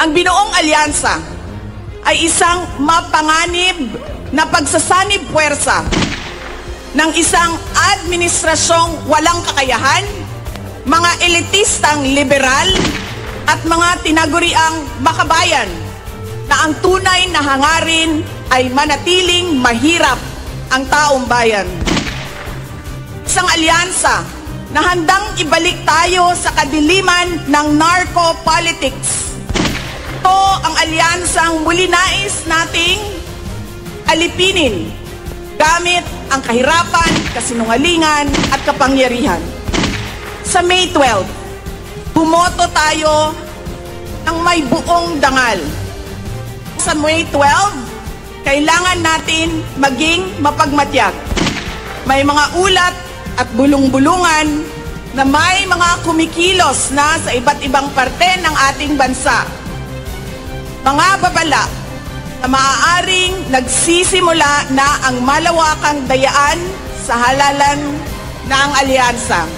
Ang binuong alyansa ay isang mapanganib na pagsasanib puwersa ng isang administrasyong walang kakayahan, mga elitistang liberal at mga tinaguriang makabayan na ang tunay na hangarin ay manatiling mahirap ang taong bayan. Isang alyansa na handang ibalik tayo sa kadiliman ng narco-politics. Ito ang alyansang muli nais nating alipinin gamit ang kahirapan, kasinungalingan at kapangyarihan. Sa May 12, bumoto tayo ng may buong dangal. Sa May 12, kailangan natin maging mapagmatyag. May mga ulat at bulong-bulungan na may mga kumikilos na sa iba't ibang parte ng ating bansa. Mga babala na maaaring nagsisimula na ang malawakang dayaan sa halalan ng alyansa.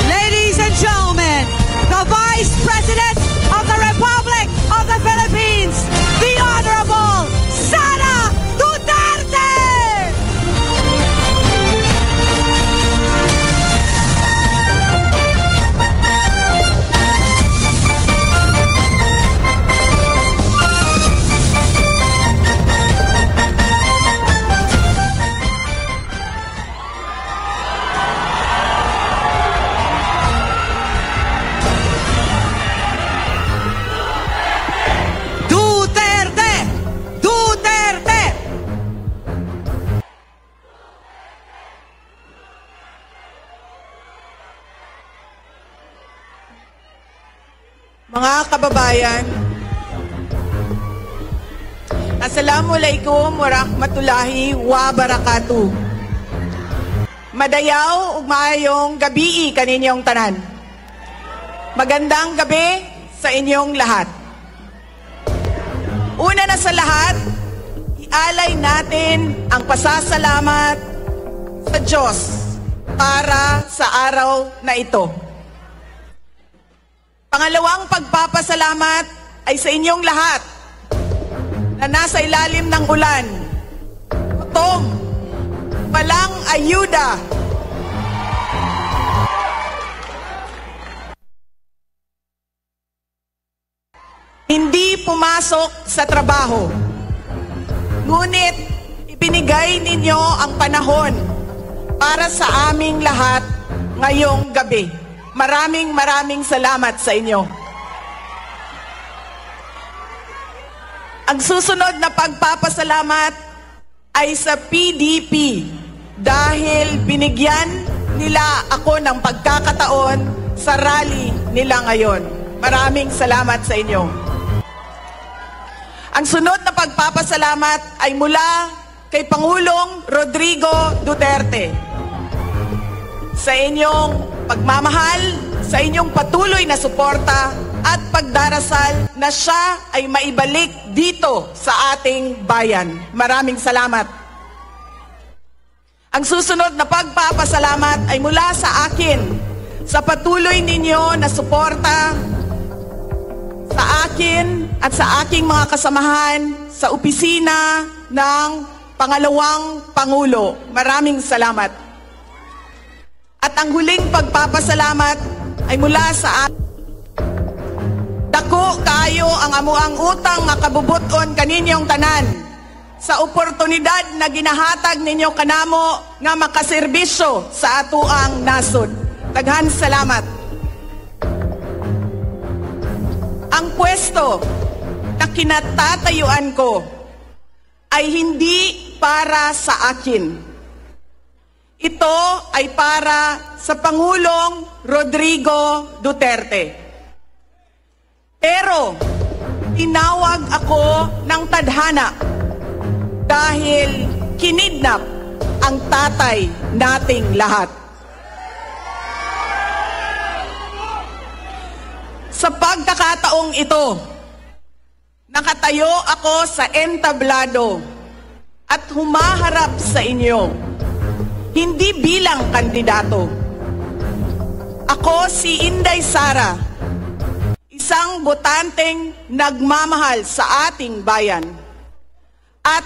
Ladies and gentlemen, the Vice President of the Republic of the Philippines, the Honorable Sara Duterte! Mga kababayan, Assalamualaikum warahmatullahi wabarakatuh. Madayaw ug maayong gabi kaninyong tanan. Magandang gabi sa inyong lahat. Una na sa lahat, ialay natin ang pasasalamat sa Diyos para sa araw na ito. Pangalawang pagpapasalamat ay sa inyong lahat na nasa ilalim ng ulan, gutom, walang ayuda, hindi pumasok sa trabaho. Ngunit ibinigay ninyo ang panahon para sa aming lahat ngayong gabi. Maraming salamat sa inyo. Ang susunod na pagpapasalamat ay sa PDP dahil binigyan nila ako ng pagkakataon sa rally nila ngayon. Maraming salamat sa inyo. Ang sunod na pagpapasalamat ay mula kay Pangulong Rodrigo Duterte. Sa inyong pagmamahal, sa inyong patuloy na suporta at pagdarasal na siya ay maibalik dito sa ating bayan. Maraming salamat. Ang susunod na pagpapasalamat ay mula sa akin, sa patuloy ninyo na suporta sa akin at sa aking mga kasamahan sa opisina ng Pangalawang Pangulo. Maraming salamat. At ang huling pagpapasalamat ay mula sa dako kayo ang amuang utang makabubuton kaninyong tanan sa oportunidad na ginahatag ninyo kanamo nga makaserbisyo sa atuang nasod. Daghan salamat. Ang pwesto na kinatatayuan ko ay hindi para sa akin. Ito ay para sa Pangulong Rodrigo Duterte. Pero tinawag ako ng tadhana dahil kinidnap ang tatay nating lahat. Sa pagkakataong ito, nakatayo ako sa entablado at humaharap sa inyo. Hindi bilang kandidato. Ako si Inday Sara, isang botanteng nagmamahal sa ating bayan at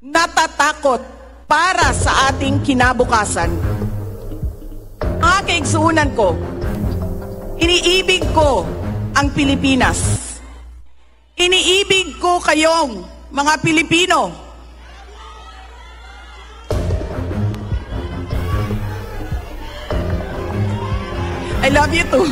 natatakot para sa ating kinabukasan. Mga kaigsuunan ko, iniibig ko ang Pilipinas. Iniibig ko kayong mga Pilipino. I love you too.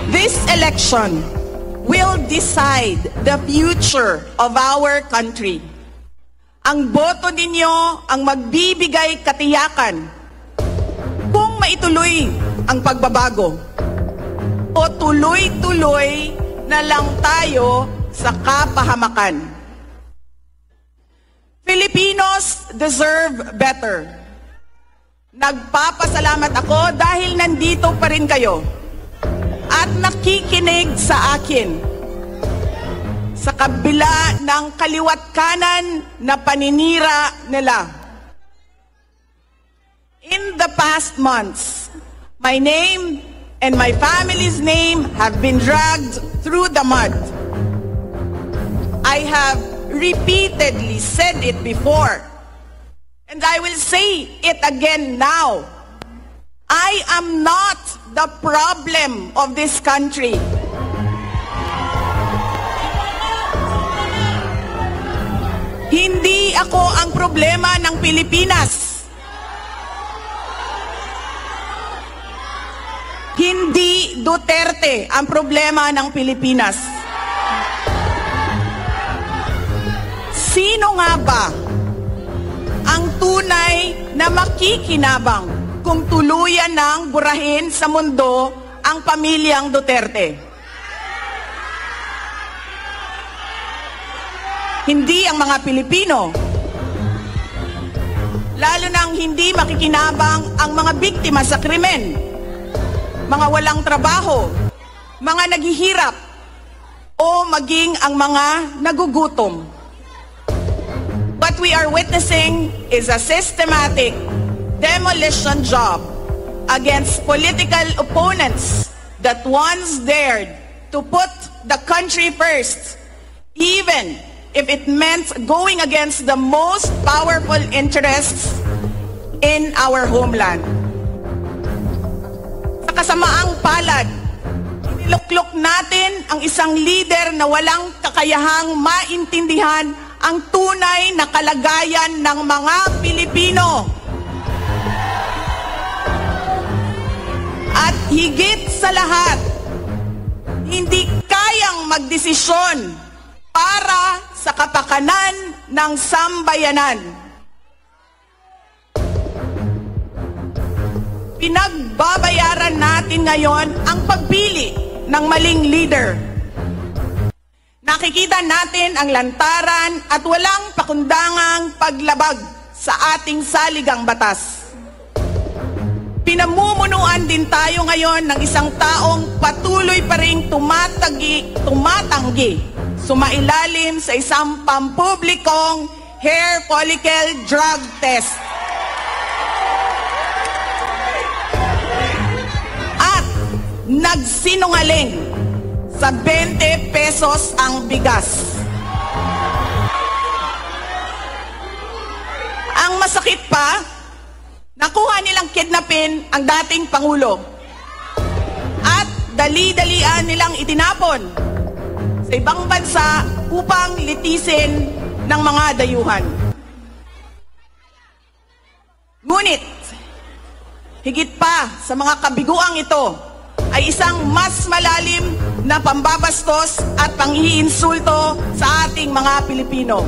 This election will decide the future of our country. Ang boto ninyo ang magbibigay katiyakan kung maituloy ang pagbabago o tuloy-tuloy na lang tayo sa kapahamakan. Filipinos deserve better. Nagpapasalamat ako dahil nandito pa rin kayo at nakikinig sa akin sa kabila ng kaliwat kanan na paninira nila. In the past months, my name and my family's name have been dragged through the mud. I have repeatedly said it before, and I will say it again now. I am not the problem of this country. Hindi ako ang problema ng Pilipinas. Hindi Duterte ang problema ng Pilipinas. Sino nga ba ang tunay na makikinabang kung tuluyan ng burahin sa mundo ang pamilyang Duterte? Hindi ang mga Pilipino. Lalo nang hindi makikinabang ang mga biktima sa krimen, mga walang trabaho, mga naghihirap, o maging ang mga nagugutom. What we are witnessing is a systematic demolition job against political opponents that once dared to put the country first, even if it meant going against the most powerful interests in our homeland. Sa kasamaang palad, iniluklok natin ang isang leader na walang kakayahang maintindihan ang tunay na kalagayan ng mga Pilipino. At higit sa lahat, hindi kayang magdesisyon para sa kapakanan ng sambayanan. Pinagbabayaran natin ngayon ang pagpili ng maling leader. Nakikita natin ang lantaran at walang pakundangang paglabag sa ating saligang batas. Pinamumunuan din tayo ngayon ng isang taong patuloy pa ring tumatanggi, sumailalim sa isang pampublikong hair follicle drug test. At nagsinungaling sa 20 pesos ang bigas. Ang masakit pa, nakuha nilang kidnapin ang dating Pangulo at dali-dalian nilang itinapon sa ibang bansa upang litisin ng mga dayuhan. Ngunit, higit pa sa mga kabiguang ito ay isang mas malalim na pambabastos at panghiinsulto sa ating mga Pilipino.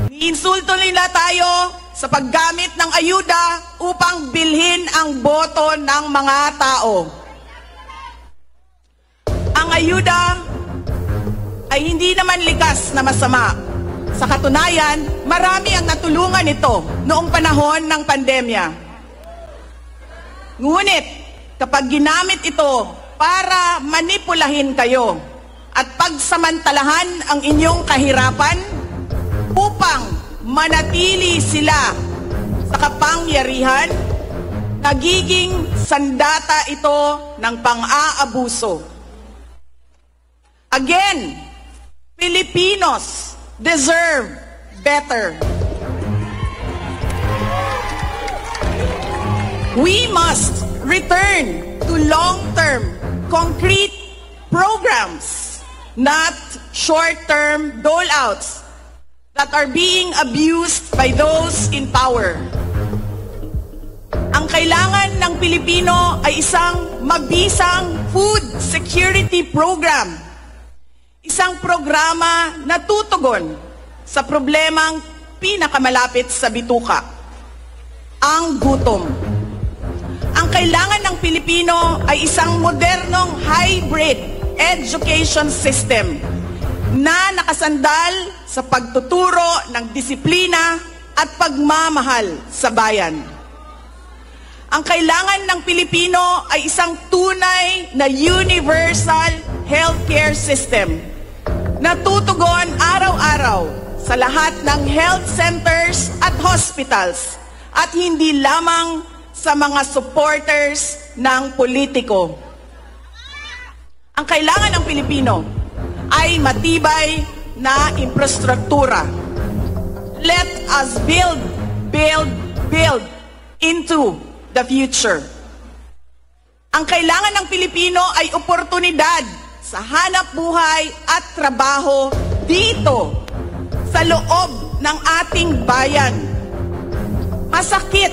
Iniinsulto nila tayo sa paggamit ng ayuda upang bilhin ang boto ng mga tao. Ang ayuda ay hindi naman likas na masama. Sa katunayan, marami ang natulungan ito noong panahon ng pandemya. Ngunit, kapag ginamit ito para manipulahin kayo at pagsamantalahan ang inyong kahirapan upang manatili sila sa kapangyarihan, nagiging sandata ito ng pang-aabuso. Again, Filipinos deserve better. We must return to long-term, concrete programs, not short-term dole-outs that are being abused by those in power. Ang kailangan ng Pilipino ay isang mabisang food security program. Isang programa na tutugon sa problemang pinakamalapit sa bituka, ang gutom. Ang kailangan ng Pilipino ay isang modernong hybrid education system na nakasandal sa pagtuturo ng disiplina at pagmamahal sa bayan. Ang kailangan ng Pilipino ay isang tunay na universal healthcare system na tutugon araw-araw sa lahat ng health centers at hospitals at hindi lamang sa mga supporters ng politiko. Ang kailangan ng Pilipino ay matibay na infrastruktura. Let us build into the future. Ang kailangan ng Pilipino ay oportunidad sa hanap buhay at trabaho dito sa loob ng ating bayan. Masakit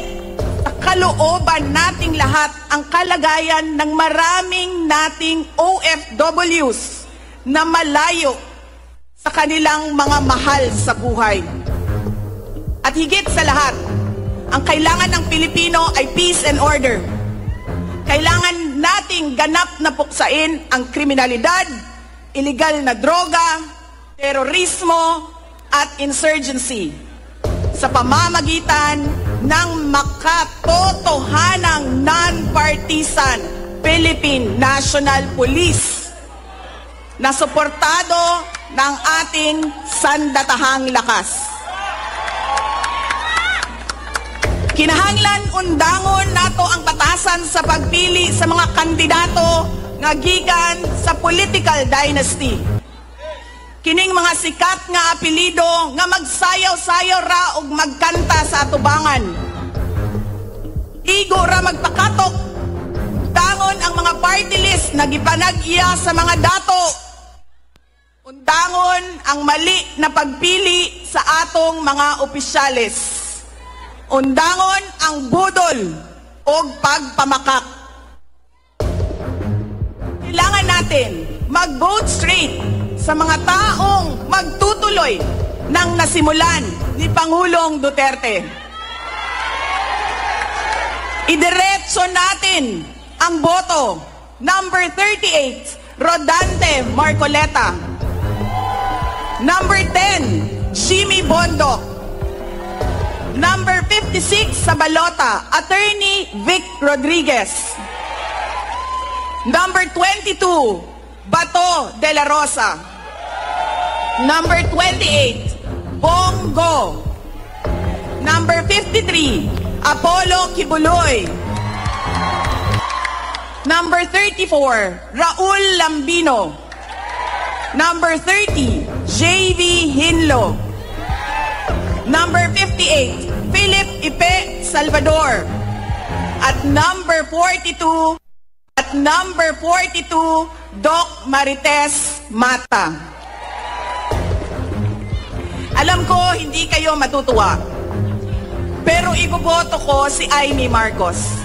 sa kalooban nating lahat ang kalagayan ng maraming nating OFWs na malayo sa kanilang mga mahal sa buhay. At higit sa lahat, ang kailangan ng Pilipino ay peace and order. Kailangan nating ganap na puksain ang kriminalidad, iligal na droga, terorismo at insurgency sa pamamagitan ng makatotohanang non-partisan Philippine National Police na suportado ng ating sandatahang lakas. Kinahanglan undangon nato ang batasan sa pagpili sa mga kandidato nga gikan sa political dynasty. Kining mga sikat nga apelido nga magsayaw-sayaw ra og magkanta sa atubangan. Igo ra magpakatok. Undangon ang mga party list na gipanag-iya sa mga dato. Undangon ang mali na pagpili sa atong mga opisyales. Undangon ang budol o pagpamakak. Kailangan natin mag-vote straight sa mga taong magtutuloy ng nasimulan ni Pangulong Duterte. Idiretso natin ang boto. Number 38, Rodante Marcoleta. Number 10, Jimmy Bondoc. Number 56 sa balota, Attorney Vic Rodriguez. Number 22, Bato de la Rosa. Number 28, Bongo. Number 53, Apollo Kibuloy. Number 34, Raul Lambino. Number 30, JV Hinlo. Number 58, Philip Ipe Salvador. At number 42, Doc Marites Mata. Alam ko hindi kayo matutuwa, pero iboboto ko si Amy Marcos.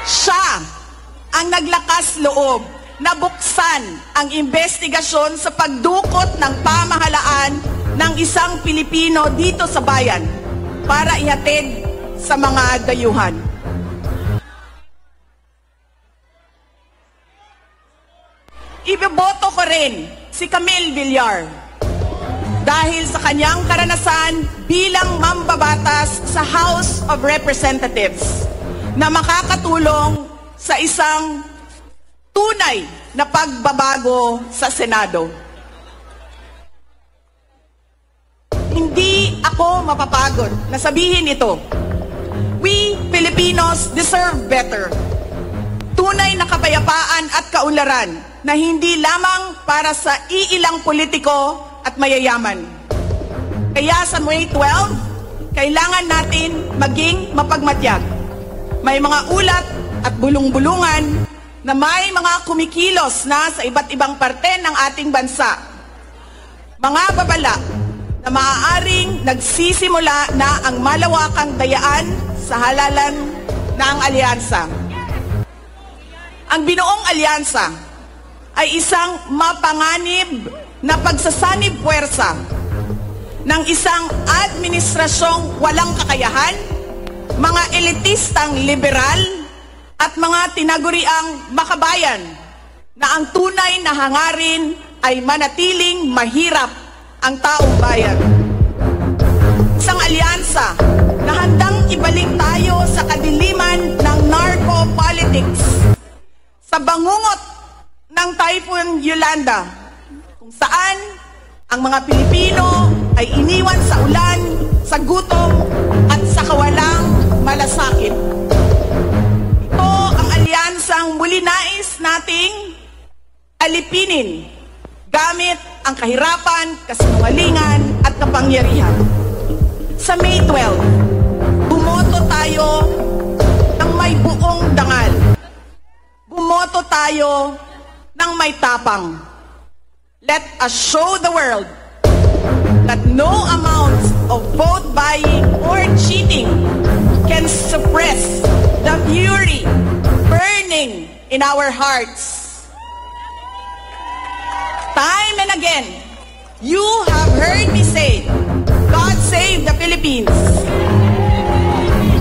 Siya ang naglakas loob na buksan ang investigasyon sa pagdukot ng pamahalaan ng isang Pilipino dito sa bayan para ihatid sa mga dayuhan. Iboboto ko rin si Camille Villar dahil sa kanyang karanasan bilang mambabatas sa House of Representatives na makakatulong sa isang tunay na pagbabago sa Senado. Hindi ako mapapagod na sabihin ito. We Filipinos deserve better. Tunay na kapayapaan at kaunlaran na hindi lamang para sa iilang politiko at mayayaman. Kaya sa May 12, kailangan natin maging mapagmatyag. May mga ulat at bulong-bulungan na may mga kumikilos na sa iba't ibang parte ng ating bansa. Mga babala na maaaring nagsisimula na ang malawakang dayaan sa halalan ng alyansa. Ang binuong alyansa ay isang mapanganib na pagsasanib puwersa ng isang administrasyong walang kakayahan, mga elitistang liberal, at mga tinaguriang makabayan na ang tunay na hangarin ay manatiling mahirap ang taong bayan. Isang alyansa na handang ibalik tayo sa kadiliman ng narco-politics, sa bangungot ng Typhoon Yolanda, kung saan ang mga Pilipino ay iniwan sa ulan, sa gutom, at sa kawalang malasakit. Ito ang alyansang muli nais nating alipinin gamit ang kahirapan, kasinungalingan, at kapangyarihan. Sa May 12, bumoto tayo ng may buong dangal. Bumoto tayo ng may tapang. Let us show the world that no amount of vote buying or cheating can suppress the fury burning in our hearts. Time and again, you have heard me say, God save the Philippines.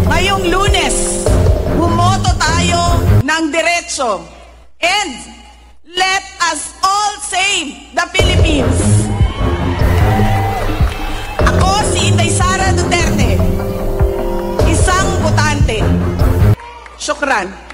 Ngayong Lunes, bumoto tayo ng diretso. And let us all save the Philippines. Ako si Inday Sara Duterte, isang botante. Syukran.